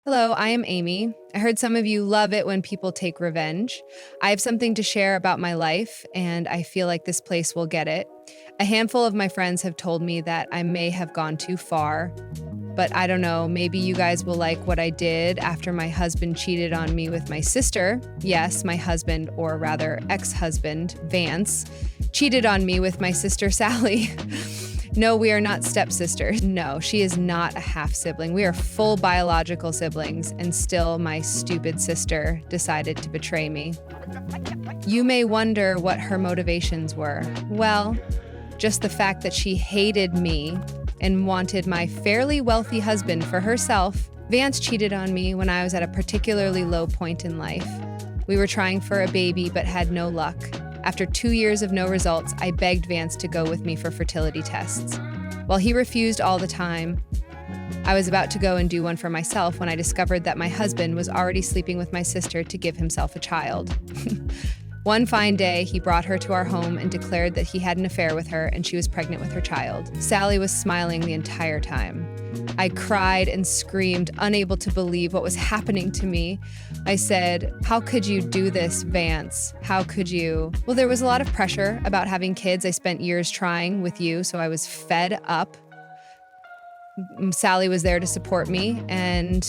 Hello, I am Amy. I heard some of you love it when people take revenge. I have something to share about my life, and I feel like this place will get it. A handful of my friends have told me that I may have gone too far, but I don't know, maybe you guys will like what I did after my husband cheated on me with my sister. Yes, my husband, or rather ex-husband, Vance, cheated on me with my sister Sally. No, we are not stepsisters. No, she is not a half sibling. We are full biological siblings, and still my stupid sister decided to betray me. You may wonder what her motivations were. Well, just the fact that she hated me and wanted my fairly wealthy husband for herself. Vance cheated on me when I was at a particularly low point in life. We were trying for a baby but had no luck. After 2 years of no results, I begged Vance to go with me for fertility tests. While he refused all the time, I was about to go and do one for myself when I discovered that my husband was already sleeping with my sister to give himself a child. One fine day, he brought her to our home and declared that he had an affair with her and she was pregnant with her child. Sally was smiling the entire time. I cried and screamed, unable to believe what was happening to me. I said, "How could you do this, Vance? How could you?" Well, there was a lot of pressure about having kids. I spent years trying with you, so I was fed up. Sally was there to support me, and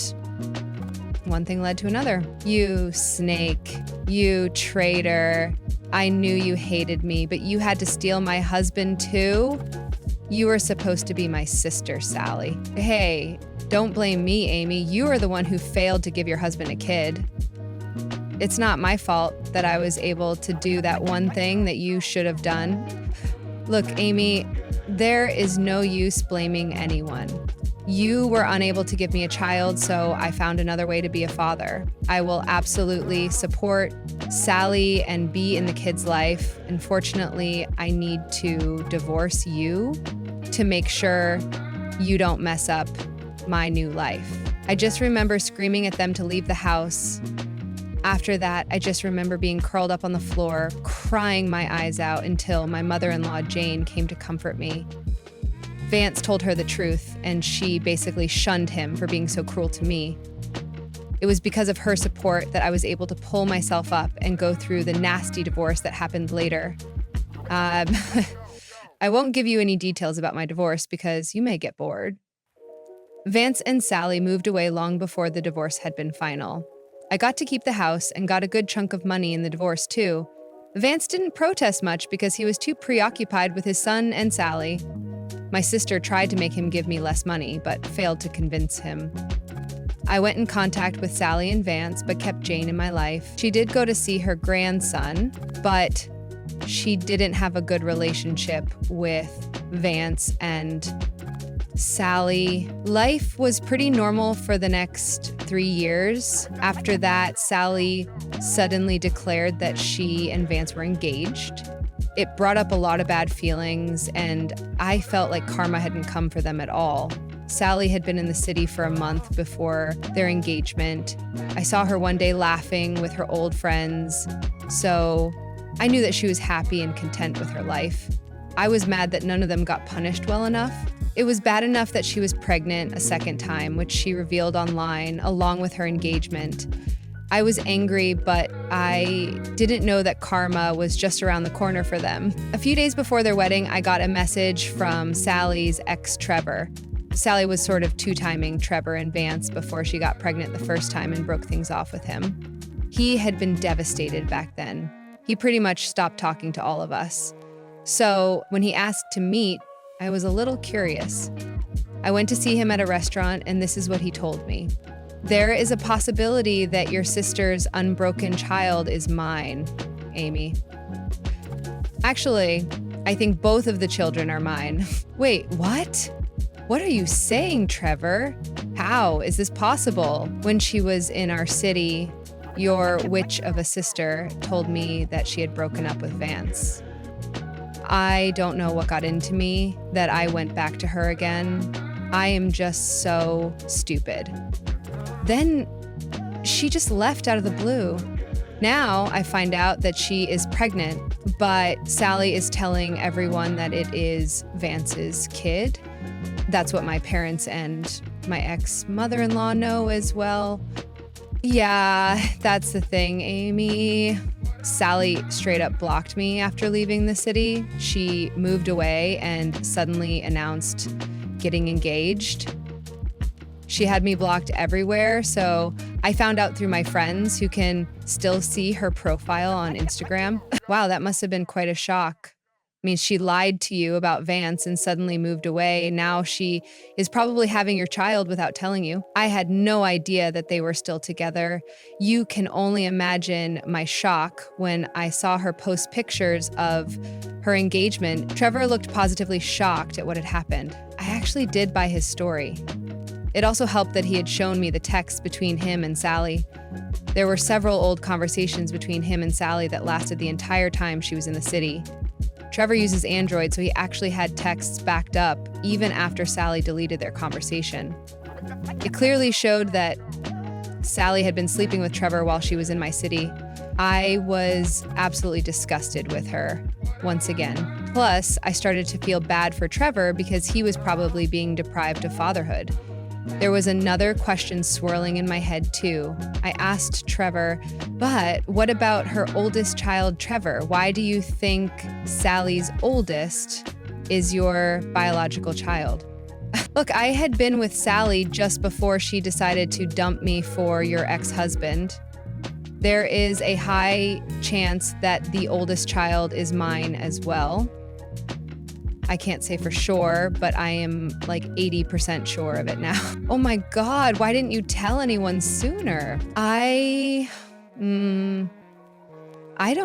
one thing led to another. You snake, you traitor. I knew you hated me, but you had to steal my husband too? You were supposed to be my sister, Sally. Hey, don't blame me, Amy. You are the one who failed to give your husband a kid. It's not my fault that I was able to do that one thing that you should have done. Look, Amy, there is no use blaming anyone. You were unable to give me a child, so I found another way to be a father. I will absolutely support Sally and be in the kid's life. Unfortunately, I need to divorce you to make sure you don't mess up my new life. I just remember screaming at them to leave the house. After that, I just remember being curled up on the floor, crying my eyes out until my mother-in-law, Jane, came to comfort me. Vance told her the truth, and she basically shunned him for being so cruel to me. It was because of her support that I was able to pull myself up and go through the nasty divorce that happened later. I won't give you any details about my divorce because you may get bored. Vance and Sally moved away long before the divorce had been final. I got to keep the house and got a good chunk of money in the divorce too. Vance didn't protest much because he was too preoccupied with his son and Sally. My sister tried to make him give me less money, but failed to convince him. I went in contact with Sally and Vance, but kept Jane in my life. She did go to see her grandson, but she didn't have a good relationship with Vance and Sally. Life was pretty normal for the next 3 years. After that, Sally suddenly declared that she and Vance were engaged. It brought up a lot of bad feelings, and I felt like karma hadn't come for them at all. Sally had been in the city for a month before their engagement. I saw her one day laughing with her old friends, so I knew that she was happy and content with her life. I was mad that none of them got punished well enough. It was bad enough that she was pregnant a second time, which she revealed online, along with her engagement. I was angry, but I didn't know that karma was just around the corner for them. A few days before their wedding, I got a message from Sally's ex, Trevor. Sally was sort of two-timing Trevor and Vance before she got pregnant the first time and broke things off with him. He had been devastated back then. He pretty much stopped talking to all of us. So when he asked to meet, I was a little curious. I went to see him at a restaurant, and this is what he told me. There is a possibility that your sister's unbroken child is mine, Amy. Actually, I think both of the children are mine. Wait, what? What are you saying, Trevor? How is this possible? When she was in our city, your witch of a sister told me that she had broken up with Vance. I don't know what got into me that I went back to her again. I am just so stupid. Then she just left out of the blue. Now I find out that she is pregnant, but Sally is telling everyone that it is Vance's kid. That's what my parents and my ex-mother-in-law know as well. Yeah, that's the thing, Amy. Sally straight up blocked me after leaving the city. She moved away and suddenly announced getting engaged. She had me blocked everywhere, so I found out through my friends who can still see her profile on Instagram. Wow, that must have been quite a shock. I mean, she lied to you about Vance and suddenly moved away. Now she is probably having your child without telling you. I had no idea that they were still together. You can only imagine my shock when I saw her post pictures of her engagement. Trevor looked positively shocked at what had happened. I actually did buy his story. It also helped that he had shown me the texts between him and Sally. There were several old conversations between him and Sally that lasted the entire time she was in the city. Trevor uses Android, so he actually had texts backed up even after Sally deleted their conversation. It clearly showed that Sally had been sleeping with Trevor while she was in my city. I was absolutely disgusted with her once again. Plus, I started to feel bad for Trevor because he was probably being deprived of fatherhood. There was another question swirling in my head, too. I asked Trevor, but what about her oldest child, Trevor? Why do you think Sally's oldest is your biological child? Look, I had been with Sally just before she decided to dump me for your ex-husband. There is a high chance that the oldest child is mine as well. I can't say for sure, but I am like 80% sure of it now. Oh my God, why didn't you tell anyone sooner? I don't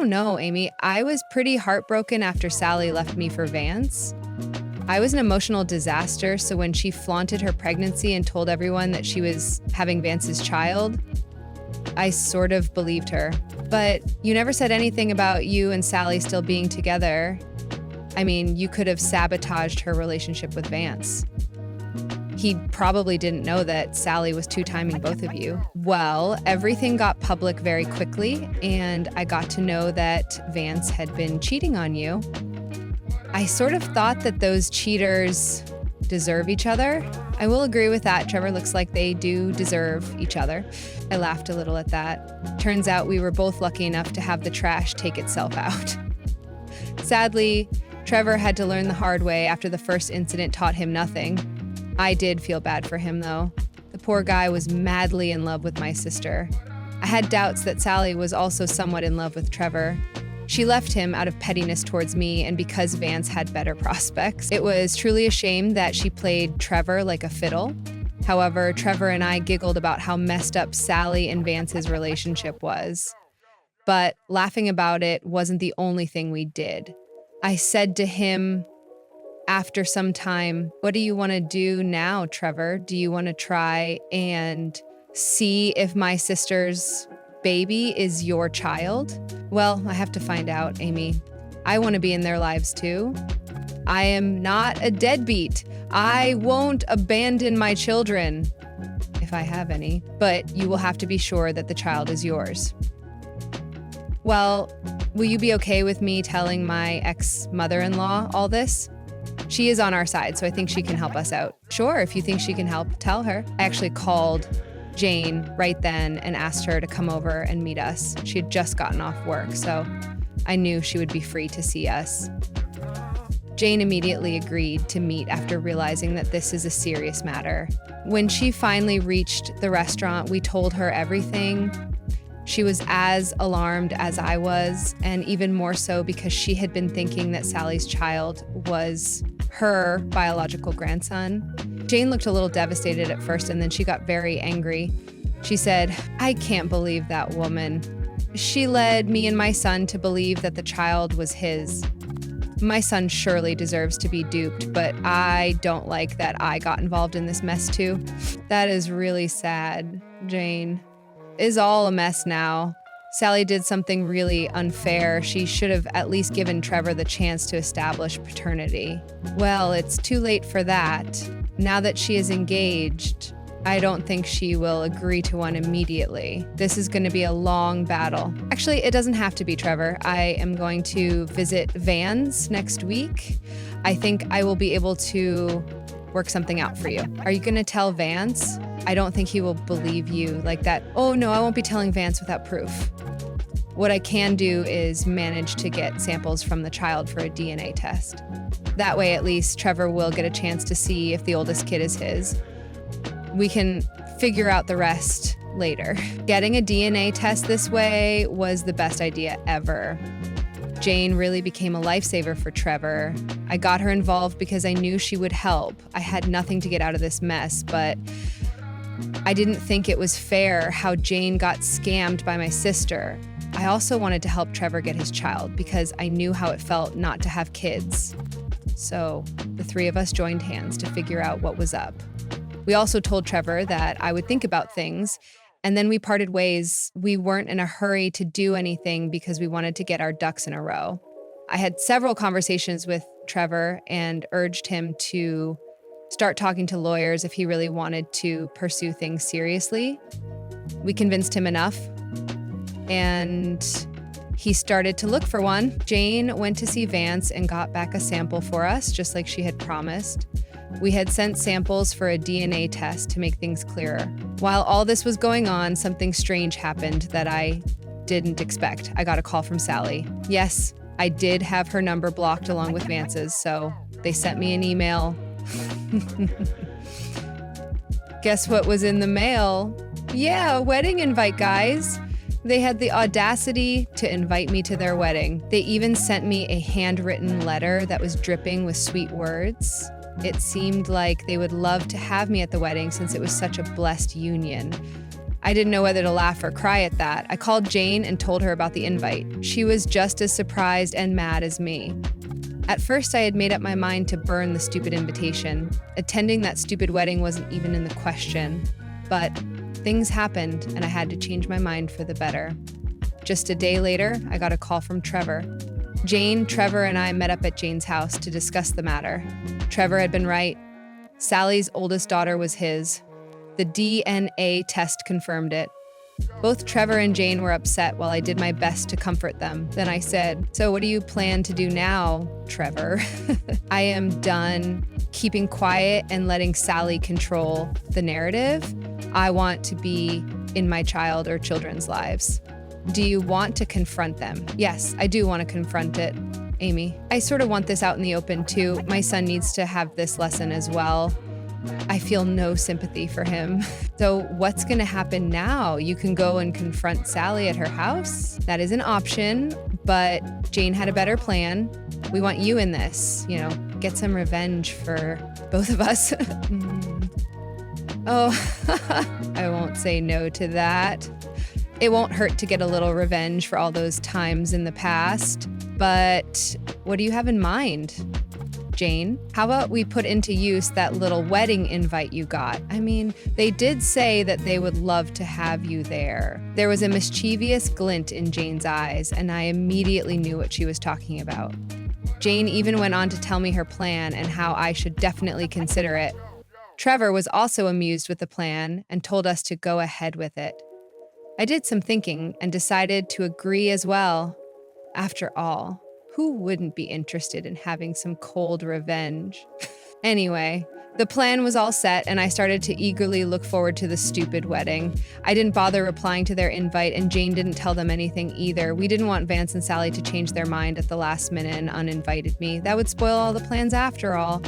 know, Amy. I was pretty heartbroken after Sally left me for Vance. I was an emotional disaster, so when she flaunted her pregnancy and told everyone that she was having Vance's child, I sort of believed her. But you never said anything about you and Sally still being together. I mean, you could have sabotaged her relationship with Vance. He probably didn't know that Sally was two-timing both of you. Well, everything got public very quickly, and I got to know that Vance had been cheating on you. I sort of thought that those cheaters deserve each other. I will agree with that. Trevor looks like they do deserve each other. I laughed a little at that. Turns out we were both lucky enough to have the trash take itself out. Sadly, Trevor had to learn the hard way after the first incident taught him nothing. I did feel bad for him, though. The poor guy was madly in love with my sister. I had doubts that Sally was also somewhat in love with Trevor. She left him out of pettiness towards me and because Vance had better prospects. It was truly a shame that she played Trevor like a fiddle. However, Trevor and I giggled about how messed up Sally and Vance's relationship was. But laughing about it wasn't the only thing we did. I said to him after some time, "What do you want to do now, Trevor? Do you want to try and see if my sister's baby is your child?" Well, I have to find out, Amy. I want to be in their lives too. I am not a deadbeat. I won't abandon my children, if I have any, but you will have to be sure that the child is yours. Well, will you be okay with me telling my ex-mother-in-law all this? She is on our side, so I think she can help us out. Sure, if you think she can help, tell her. I actually called Jane right then and asked her to come over and meet us. She had just gotten off work, so I knew she would be free to see us. Jane immediately agreed to meet after realizing that this is a serious matter. When she finally reached the restaurant, we told her everything. She was as alarmed as I was, and even more so because she had been thinking that Sally's child was her biological grandson. Jane looked a little devastated at first, and then she got very angry. She said, "I can't believe that woman. She led me and my son to believe that the child was his. My son surely deserves to be duped, but I don't like that I got involved in this mess too. That is really sad, Jane. Is all a mess now. Sally did something really unfair. She should have at least given Trevor the chance to establish paternity. Well, it's too late for that. Now that she is engaged, I don't think she will agree to one immediately. This is going to be a long battle. Actually, it doesn't have to be, Trevor. I am going to visit Vans next week. I think I will be able to work something out for you. Are you gonna tell Vance? I don't think he will believe you like that. Oh no, I won't be telling Vance without proof. What I can do is manage to get samples from the child for a DNA test. That way, at least, Trevor will get a chance to see if the oldest kid is his. We can figure out the rest later. Getting a DNA test this way was the best idea ever. Jane really became a lifesaver for Trevor. I got her involved because I knew she would help. I had nothing to get out of this mess, but I didn't think it was fair how Jane got scammed by my sister. I also wanted to help Trevor get his child because I knew how it felt not to have kids. So the three of us joined hands to figure out what was up. We also told Trevor that I would think about things, and then we parted ways. We weren't in a hurry to do anything because we wanted to get our ducks in a row. I had several conversations with Trevor and urged him to start talking to lawyers if he really wanted to pursue things seriously. We convinced him enough, and he started to look for one. Jane went to see Vance and got back a sample for us, just like she had promised. We had sent samples for a DNA test to make things clearer. While all this was going on, something strange happened that I didn't expect. I got a call from Sally. Yes, I did have her number blocked along with Vance's, so they sent me an email. Guess what was in the mail? Yeah, a wedding invite, guys. They had the audacity to invite me to their wedding. They even sent me a handwritten letter that was dripping with sweet words. It seemed like they would love to have me at the wedding since it was such a blessed union. I didn't know whether to laugh or cry at that. I called Jane and told her about the invite. She was just as surprised and mad as me. At first, I had made up my mind to burn the stupid invitation. Attending that stupid wedding wasn't even in the question. But things happened, and I had to change my mind for the better. Just a day later, I got a call from Trevor. Jane, Trevor, and I met up at Jane's house to discuss the matter. Trevor had been right. Sally's oldest daughter was his. The DNA test confirmed it. Both Trevor and Jane were upset while I did my best to comfort them. Then I said, "So what do you plan to do now, Trevor?" I am done keeping quiet and letting Sally control the narrative. I want to be in my child or children's lives. Do you want to confront them? Yes, I do want to confront it, Amy. I sort of want this out in the open too. My son needs to have this lesson as well. I feel no sympathy for him. So what's going to happen now? You can go and confront Sally at her house. That is an option, but Jane had a better plan. We want you in this, get some revenge for both of us. Oh, I won't say no to that. It won't hurt to get a little revenge for all those times in the past. But what do you have in mind, Jane? How about we put into use that little wedding invite you got? I mean, they did say that they would love to have you there. There was a mischievous glint in Jane's eyes, and I immediately knew what she was talking about. Jane even went on to tell me her plan and how I should definitely consider it. Trevor was also amused with the plan and told us to go ahead with it. I did some thinking and decided to agree as well. After all, who wouldn't be interested in having some cold revenge? Anyway, the plan was all set and I started to eagerly look forward to the stupid wedding. I didn't bother replying to their invite and Jane didn't tell them anything either. We didn't want Vance and Sally to change their mind at the last minute and uninvited me. That would spoil all the plans after all.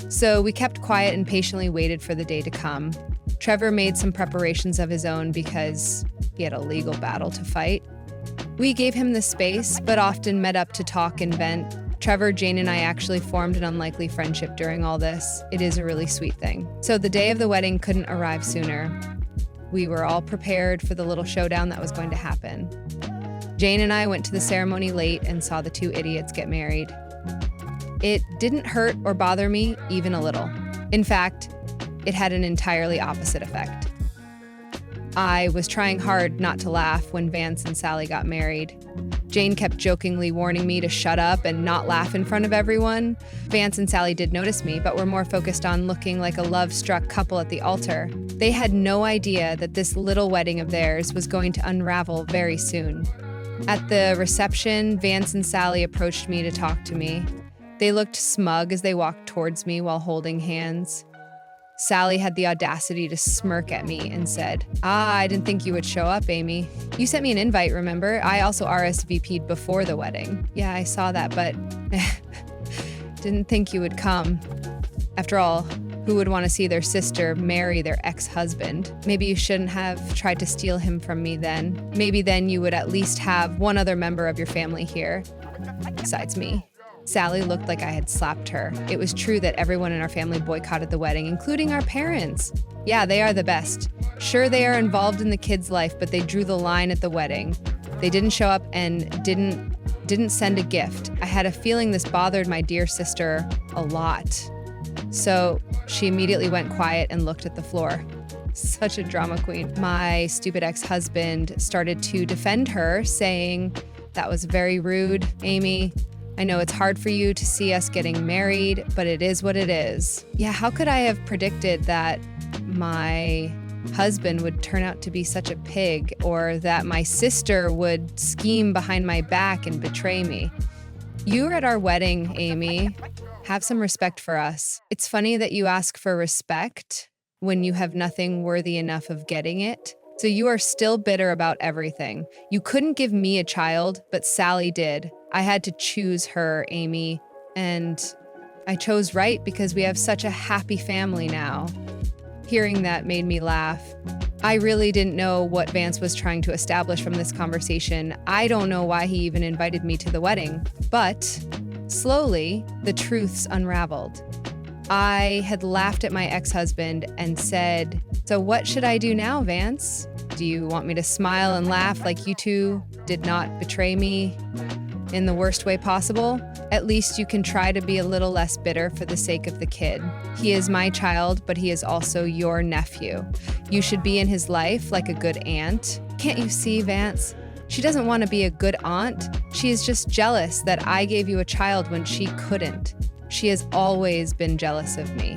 So we kept quiet and patiently waited for the day to come. Trevor made some preparations of his own because he had a legal battle to fight. We gave him the space, but often met up to talk and vent. Trevor, Jane, and I actually formed an unlikely friendship during all this. It is a really sweet thing. So the day of the wedding couldn't arrive sooner. We were all prepared for the little showdown that was going to happen. Jane and I went to the ceremony late and saw the two idiots get married. It didn't hurt or bother me even a little. In fact, it had an entirely opposite effect. I was trying hard not to laugh when Vance and Sally got married. Jane kept jokingly warning me to shut up and not laugh in front of everyone. Vance and Sally did notice me, but were more focused on looking like a love-struck couple at the altar. They had no idea that this little wedding of theirs was going to unravel very soon. At the reception, Vance and Sally approached me to talk to me. They looked smug as they walked towards me while holding hands. Sally had the audacity to smirk at me and said, "Ah, I didn't think you would show up, Amy. You sent me an invite, remember? I also RSVP'd before the wedding." "Yeah, I saw that, but didn't think you would come. After all, who would want to see their sister marry their ex-husband? Maybe you shouldn't have tried to steal him from me then. Maybe then you would at least have one other member of your family here, besides me." Sally looked like I had slapped her. It was true that everyone in our family boycotted the wedding, including our parents. Yeah, they are the best. Sure, they are involved in the kid's life, but they drew the line at the wedding. They didn't show up and didn't send a gift. I had a feeling this bothered my dear sister a lot. So she immediately went quiet and looked at the floor. Such a drama queen. My stupid ex-husband started to defend her, saying, "That was very rude, Amy. I know it's hard for you to see us getting married, but it is what it is." Yeah, how could I have predicted that my husband would turn out to be such a pig, or that my sister would scheme behind my back and betray me? "You were at our wedding, Amy. Have some respect for us." It's funny that you ask for respect when you have nothing worthy enough of getting it. So you are still bitter about everything. You couldn't give me a child, but Sally did. I had to choose her, Amy, and I chose right because we have such a happy family now. Hearing that made me laugh. I really didn't know what Vance was trying to establish from this conversation. I don't know why he even invited me to the wedding, but slowly the truths unraveled. I had laughed at my ex-husband and said, "So what should I do now, Vance? Do you want me to smile and laugh like you two did not betray me in the worst way possible? At least you can try to be a little less bitter for the sake of the kid. He is my child, but he is also your nephew. You should be in his life like a good aunt. Can't you see, Vance? She doesn't want to be a good aunt. She is just jealous that I gave you a child when she couldn't. She has always been jealous of me.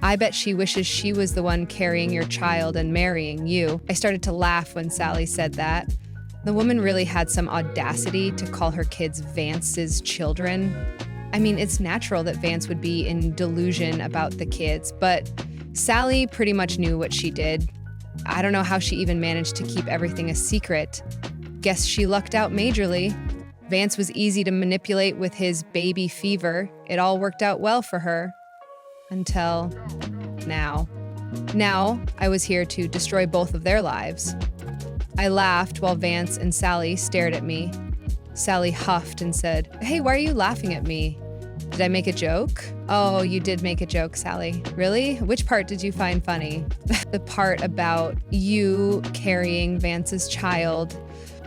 I bet she wishes she was the one carrying your child and marrying you." I started to laugh when Sally said that. The woman really had some audacity to call her kids Vance's children. I mean, it's natural that Vance would be in delusion about the kids, but Sally pretty much knew what she did. I don't know how she even managed to keep everything a secret. Guess she lucked out majorly. Vance was easy to manipulate with his baby fever. It all worked out well for her. Until now. Now, I was here to destroy both of their lives. I laughed while Vance and Sally stared at me. Sally huffed and said, "Hey, why are you laughing at me? Did I make a joke?" "Oh, you did make a joke, Sally." "Really? Which part did you find funny?" "The part about you carrying Vance's child."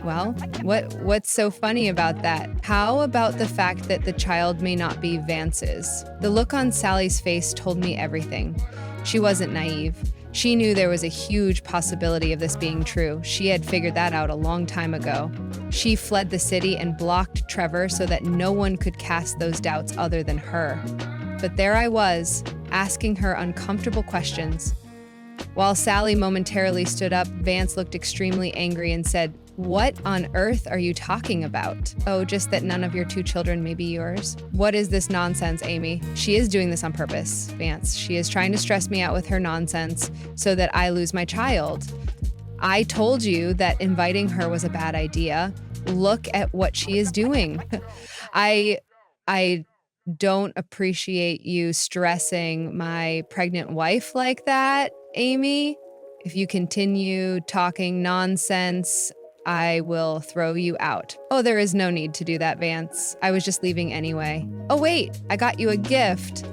"Well, what's so funny about that? How about the fact that the child may not be Vance's?" The look on Sally's face told me everything. She wasn't naive. She knew there was a huge possibility of this being true. She had figured that out a long time ago. She fled the city and blocked Trevor so that no one could cast those doubts other than her. But there I was, asking her uncomfortable questions. While Sally momentarily stood up, Vance looked extremely angry and said, "What on earth are you talking about?" "Oh, just that none of your two children may be yours." "What is this nonsense, Amy?" "She is doing this on purpose, Vance. She is trying to stress me out with her nonsense so that I lose my child. I told you that inviting her was a bad idea. Look at what she is doing." I don't appreciate you stressing my pregnant wife like that, Amy. If you continue talking nonsense, I will throw you out. "Oh, there is no need to do that, Vance. I was just leaving anyway." "Oh, wait, I got you a gift."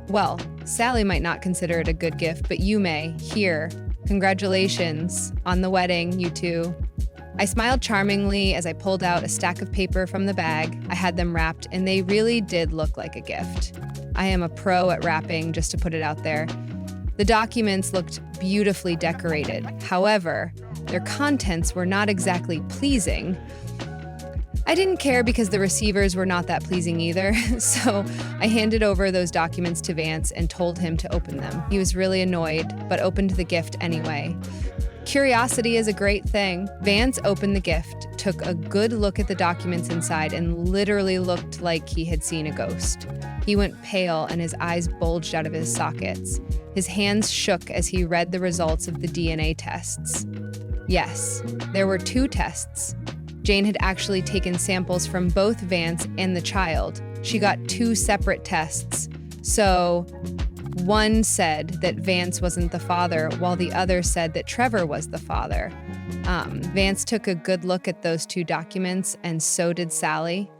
"Well, Sally might not consider it a good gift, but you may. Here, congratulations on the wedding, you two." I smiled charmingly as I pulled out a stack of paper from the bag. I had them wrapped, and they really did look like a gift. I am a pro at wrapping, just to put it out there. The documents looked beautifully decorated. However, their contents were not exactly pleasing. I didn't care because the receivers were not that pleasing either, so I handed over those documents to Vance and told him to open them. He was really annoyed, but opened the gift anyway. Curiosity is a great thing. Vance opened the gift, took a good look at the documents inside, and literally looked like he had seen a ghost. He went pale and his eyes bulged out of his sockets. His hands shook as he read the results of the DNA tests. Yes, there were 2 tests. Jane had actually taken samples from both Vance and the child. She got 2 separate tests. So, one said that Vance wasn't the father, while the other said that Trevor was the father. Vance took a good look at those 2 documents, and so did Sally.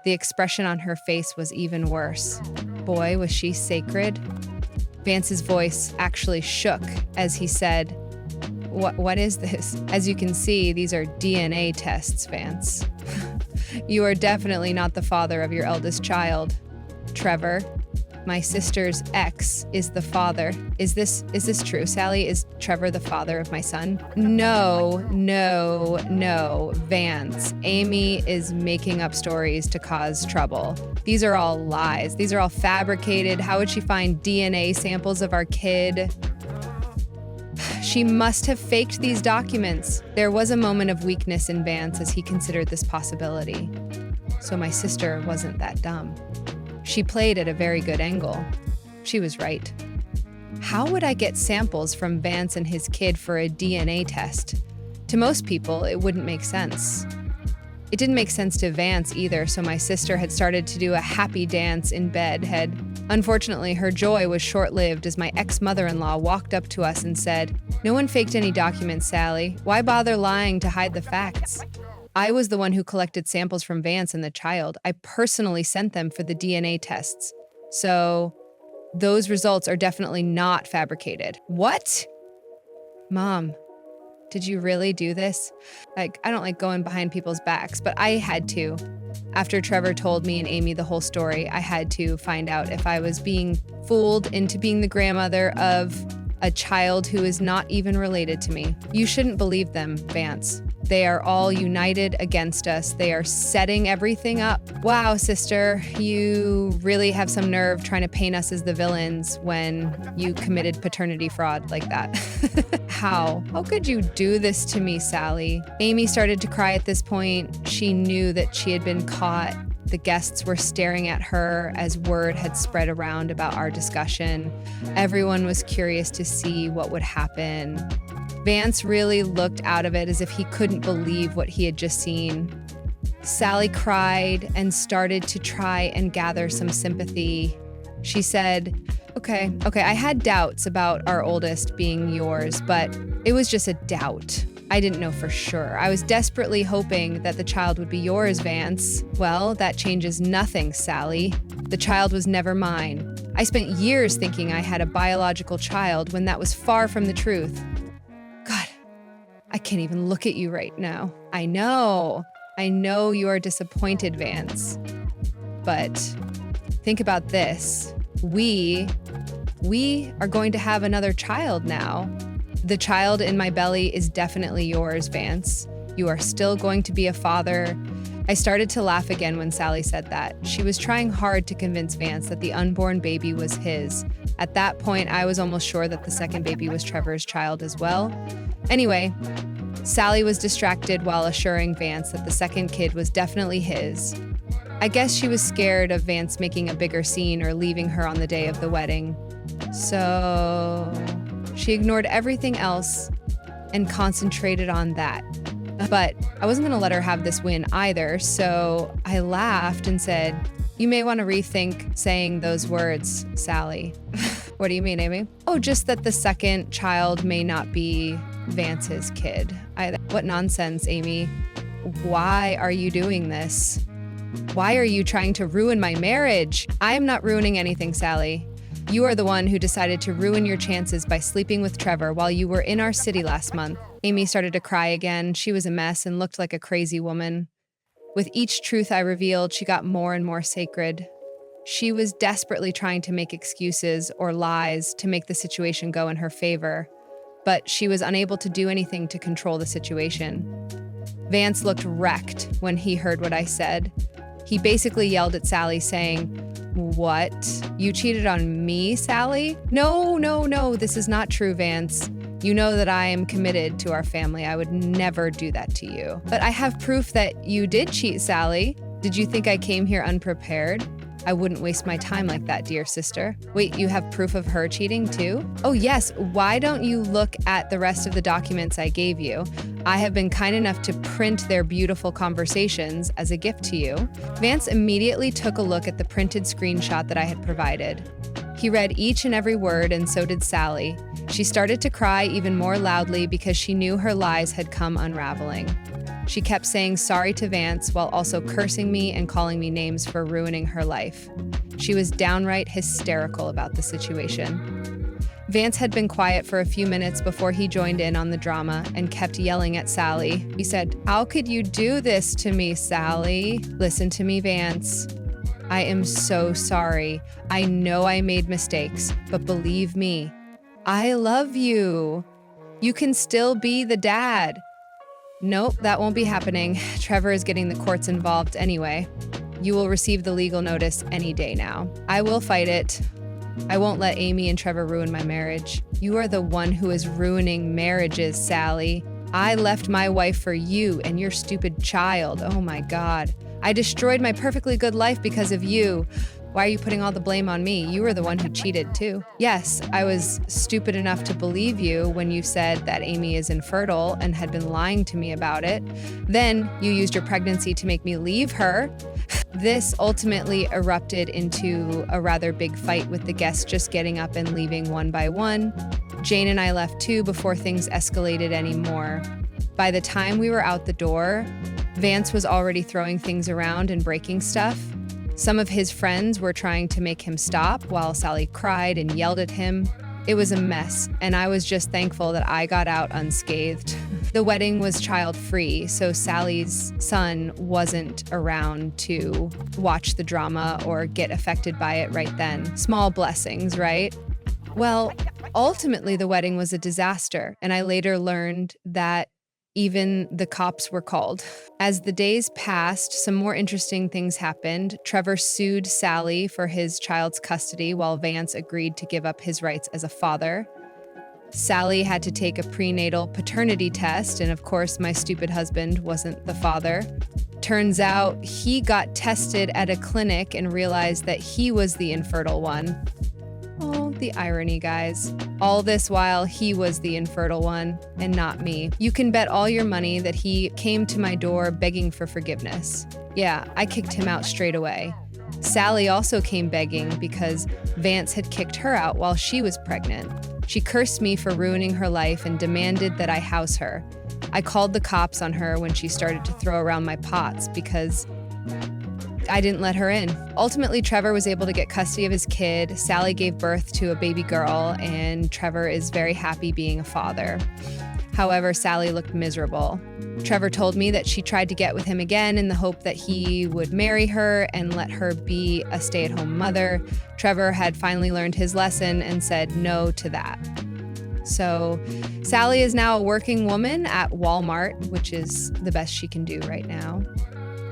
The expression on her face was even worse. Boy, was she sacred. Vance's voice actually shook as he said, What is this? As you can see, these are DNA tests, Vance. You are definitely not the father of your eldest child. Trevor, my sister's ex, is the father. Is this true, Sally? Is Trevor the father of my son? No, Vance. Amy is making up stories to cause trouble. These are all lies. These are all fabricated. How would she find DNA samples of our kid? She must have faked these documents. There was a moment of weakness in Vance as he considered this possibility. So my sister wasn't that dumb. She played at a very good angle. She was right. How would I get samples from Vance and his kid for a DNA test? To most people, it wouldn't make sense. It didn't make sense to Vance either, so my sister had started to do a happy dance in bed. Unfortunately, her joy was short-lived as my ex-mother-in-law walked up to us and said, "No one faked any documents, Sally. Why bother lying to hide the facts?" I was the one who collected samples from Vance and the child. I personally sent them for the DNA tests. So those results are definitely not fabricated. What? Mom, did you really do this? I don't like going behind people's backs, but I had to. After Trevor told me and Amy the whole story, I had to find out if I was being fooled into being the grandmother of a child who is not even related to me. You shouldn't believe them, Vance. They are all united against us. They are setting everything up. Wow, sister, you really have some nerve trying to paint us as the villains when you committed paternity fraud like that. How? How could you do this to me, Sally? Amy started to cry at this point. She knew that she had been caught. The guests were staring at her as word had spread around about our discussion. Everyone was curious to see what would happen. Vance really looked out of it as if he couldn't believe what he had just seen. Sally cried and started to try and gather some sympathy. She said, Okay, I had doubts about our oldest being yours, but it was just a doubt. I didn't know for sure. I was desperately hoping that the child would be yours, Vance. Well, that changes nothing, Sally. The child was never mine. I spent years thinking I had a biological child when that was far from the truth. God, I can't even look at you right now. I know you are disappointed, Vance. But think about this. We are going to have another child now. The child in my belly is definitely yours, Vance. You are still going to be a father. I started to laugh again when Sally said that. She was trying hard to convince Vance that the unborn baby was his. At that point, I was almost sure that the second baby was Trevor's child as well. Anyway, Sally was distracted while assuring Vance that the second kid was definitely his. I guess she was scared of Vance making a bigger scene or leaving her on the day of the wedding. So she ignored everything else and concentrated on that. But I wasn't going to let her have this win either, so I laughed and said, "You may want to rethink saying those words, Sally." What do you mean, Amy? Oh, just that the second child may not be Vance's kid. What nonsense, Amy. Why are you doing this? Why are you trying to ruin my marriage? I am not ruining anything, Sally. You are the one who decided to ruin your chances by sleeping with Trevor while you were in our city last month. Amy started to cry again. She was a mess and looked like a crazy woman. With each truth I revealed, she got more and more sacred. She was desperately trying to make excuses or lies to make the situation go in her favor, but she was unable to do anything to control the situation. Vance looked wrecked when he heard what I said. He basically yelled at Sally saying, "What? You cheated on me, Sally?" No, this is not true, Vance. You know that I am committed to our family. I would never do that to you. But I have proof that you did cheat, Sally. Did you think I came here unprepared? I wouldn't waste my time like that, dear sister. Wait, you have proof of her cheating too? Oh yes, why don't you look at the rest of the documents I gave you? I have been kind enough to print their beautiful conversations as a gift to you. Vance immediately took a look at the printed screenshot that I had provided. He read each and every word, and so did Sally. She started to cry even more loudly because she knew her lies had come unraveling. She kept saying sorry to Vance while also cursing me and calling me names for ruining her life. She was downright hysterical about the situation. Vance had been quiet for a few minutes before he joined in on the drama and kept yelling at Sally. He said, "How could you do this to me, Sally? Listen to me, Vance. I am so sorry. I know I made mistakes, but believe me, I love you. You can still be the dad." Nope, that won't be happening. Trevor is getting the courts involved anyway. You will receive the legal notice any day now. I will fight it. I won't let Amy and Trevor ruin my marriage. You are the one who is ruining marriages, Sally. I left my wife for you and your stupid child. Oh my God. I destroyed my perfectly good life because of you. Why are you putting all the blame on me? You were the one who cheated too. Yes, I was stupid enough to believe you when you said that Amy is infertile and had been lying to me about it. Then you used your pregnancy to make me leave her. This ultimately erupted into a rather big fight with the guests just getting up and leaving one by one. Jane and I left too before things escalated anymore. By the time we were out the door, Vance was already throwing things around and breaking stuff. Some of his friends were trying to make him stop while Sally cried and yelled at him. It was a mess, and I was just thankful that I got out unscathed. The wedding was child-free, so Sally's son wasn't around to watch the drama or get affected by it right then. Small blessings, right? Well, ultimately the wedding was a disaster, and I later learned that even the cops were called. As the days passed, some more interesting things happened. Trevor sued Sally for his child's custody while Vance agreed to give up his rights as a father. Sally had to take a prenatal paternity test, and of course, my stupid husband wasn't the father. Turns out he got tested at a clinic and realized that he was the infertile one. Oh, the irony, guys. All this while he was the infertile one and not me. You can bet all your money that he came to my door begging for forgiveness. Yeah, I kicked him out straight away. Sally also came begging because Vance had kicked her out while she was pregnant. She cursed me for ruining her life and demanded that I house her. I called the cops on her when she started to throw around my pots because I didn't let her in. Ultimately, Trevor was able to get custody of his kid. Sally gave birth to a baby girl, and Trevor is very happy being a father. However, Sally looked miserable. Trevor told me that she tried to get with him again in the hope that he would marry her and let her be a stay-at-home mother. Trevor had finally learned his lesson and said no to that. So Sally is now a working woman at Walmart, which is the best she can do right now.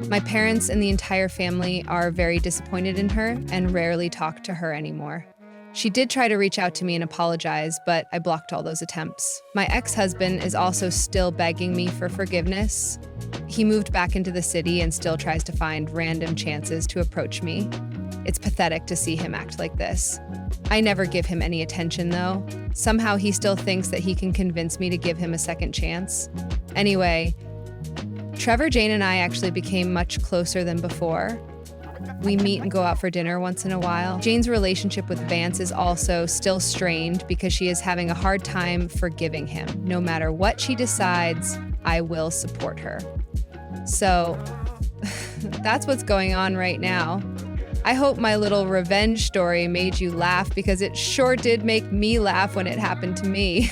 My parents and the entire family are very disappointed in her and rarely talk to her anymore. She did try to reach out to me and apologize, but I blocked all those attempts. My ex-husband is also still begging me for forgiveness. He moved back into the city and still tries to find random chances to approach me. It's pathetic to see him act like this. I never give him any attention, though. Somehow he still thinks that he can convince me to give him a second chance. Anyway, Trevor, Jane, and I actually became much closer than before. We meet and go out for dinner once in a while. Jane's relationship with Vance is also still strained because she is having a hard time forgiving him. No matter what she decides, I will support her. So that's what's going on right now. I hope my little revenge story made you laugh because it sure did make me laugh when it happened to me.